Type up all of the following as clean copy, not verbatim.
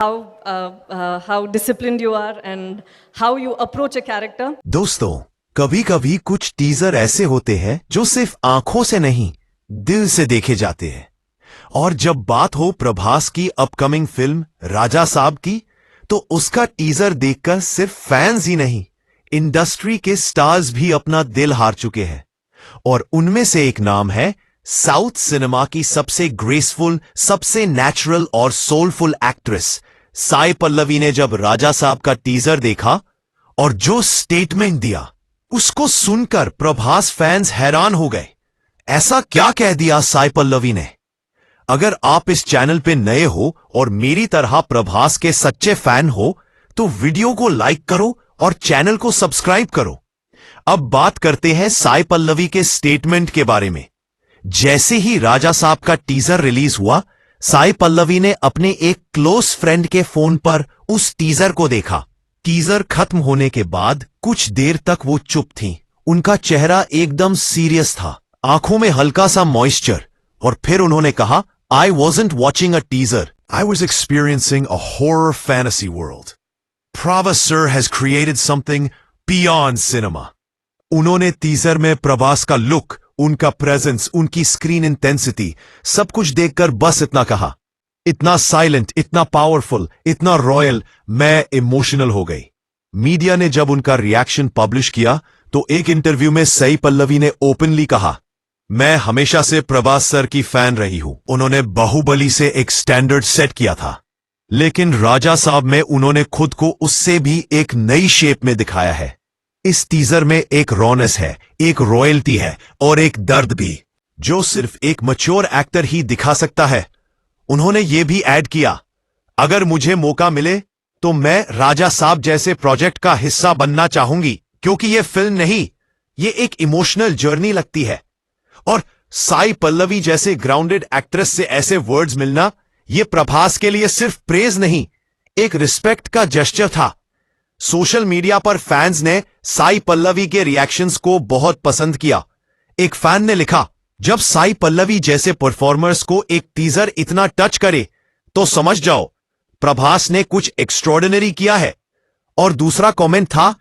how disciplined you are and how you approach a character. दोस्तों, कभी कभी कुछ टीजर ऐसे होते हैं जो सिर्फ आंखों से नहीं दिल से देखे जाते हैं। और जब बात हो प्रभास की अपकमिंग फिल्म राजा साहब की, तो उसका टीजर देखकर सिर्फ फैंस ही नहीं, इंडस्ट्री के स्टार्स भी अपना दिल हार चुके हैं। और उनमें से एक नाम है साउथ सिनेमा की सबसे ग्रेसफुल, सबसे नेचुरल और सोलफुल एक्ट्रेस साई पल्लवी ने जब राजा साहब का टीजर देखा और जो स्टेटमेंट दिया, उसको सुनकर प्रभास फैंस हैरान हो गए। ऐसा क्या कह दिया साई पल्लवी ने? अगर आप इस चैनल पे नए हो और मेरी तरह प्रभास के सच्चे फैन हो, तो वीडियो को लाइक करो और चैनल को सब्सक्राइब करो। अब बात करते हैं साई पल्लवी के स्टेटमेंट के बारे में। जैसे ही राजा साहब का टीजर रिलीज हुआ, साई पल्लवी ने अपने एक क्लोज फ्रेंड के फोन पर उस टीजर को देखा। टीजर खत्म होने के बाद कुछ देर तक वो चुप थीं। उनका चेहरा एकदम सीरियस था, आंखों में हल्का सा मॉइस्चर। और फिर उन्होंने कहा, I wasn't watching a teaser. I was experiencing a horror fantasy world. Pravas sir has created something beyond cinema. उन्होंने टीजर में प्रभास का लुक, उनका प्रेजेंस, उनकी स्क्रीन इंटेंसिटी, सब कुछ देखकर बस इतना कहा, इतना साइलेंट, इतना पावरफुल, इतना रॉयल, मैं इमोशनल हो गई। मीडिया ने जब उनका रिएक्शन पब्लिश किया, तो एक इंटरव्यू में साई पल्लवी ने ओपनली कहा, मैं हमेशा से प्रभास सर की फैन रही हूं। उन्होंने बाहुबली से एक स्टैंडर्ड सेट किया था, लेकिन राजा साहब में उन्होंने खुद को उससे भी एक नई शेप में दिखाया है। इस टीजर में एक रॉनेस है, एक रॉयल्टी है और एक दर्द भी, जो सिर्फ एक मैच्योर एक्टर ही दिखा सकता है। उन्होंने ये भी ऐड किया, अगर मुझे मौका मिले तो मैं राजा साहब जैसे प्रोजेक्ट का हिस्सा बनना चाहूंगी, क्योंकि ये फिल्म नहीं, ये एक इमोशनल जर्नी लगती है। और साई पल्लवी जैसे ग्राउंडेड एक्ट्रेस से ऐसे वर्ड्स मिलना, ये प्रभास के लिए सिर्फ प्रेज नहीं, एक रिस्पेक्ट का जेस्चर था। सोशल मीडिया पर फैंस ने साई पल्लवी के रिएक्शंस को बहुत पसंद किया। एक फैन ने लिखा, जब साई पल्लवी जैसे परफॉर्मर्स को एक टीजर इतना टच करे, तो समझ जाओ प्रभास ने कुछ एक्स्ट्रॉर्डिनरी किया है। और दूसरा कमेंट था,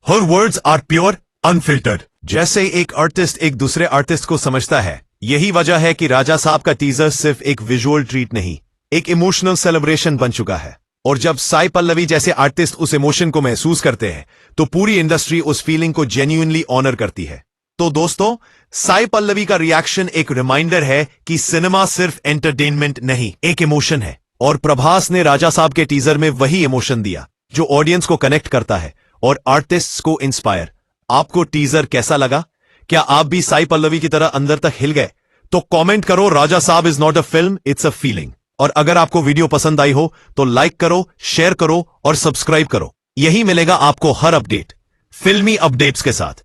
her words are pure unfiltered. जैसे एक आर्टिस्ट एक दूसरे आर्टिस्ट को समझता है। यही वजह है कि राजा साहब का टीजर सिर्फ एक विजुअल ट्रीट नहीं, एक इमोशनल सेलिब्रेशन बन चुका है। और जब साई पल्लवी जैसे आर्टिस्ट उस इमोशन को महसूस करते हैं, तो पूरी इंडस्ट्री उस फीलिंग को जेन्युइनली ऑनर करती है। तो दोस्तों, साई पल्लवी का रिएक्शन एक रिमाइंडर है कि सिनेमा सिर्फ एंटरटेनमेंट नहीं, एक इमोशन है। और प्रभास ने राजा साहब के टीजर में वही इमोशन दिया, जो ऑडियंस को कनेक्ट करता है और आर्टिस्ट्स को इंस्पायर। आपको टीजर कैसा लगा? क्या आप भी साई पल्लवी की तरह अंदर तक हिल गए? तो कमेंट करो, राजा साहब is not a film, it's a feeling. और अगर आपको वीडियो पसंद आई हो तो लाइक करो, शेयर करो और सब्सक्राइब करो। यही मिलेगा आपको हर अपडेट, फिल्मी अपडेट्स के साथ।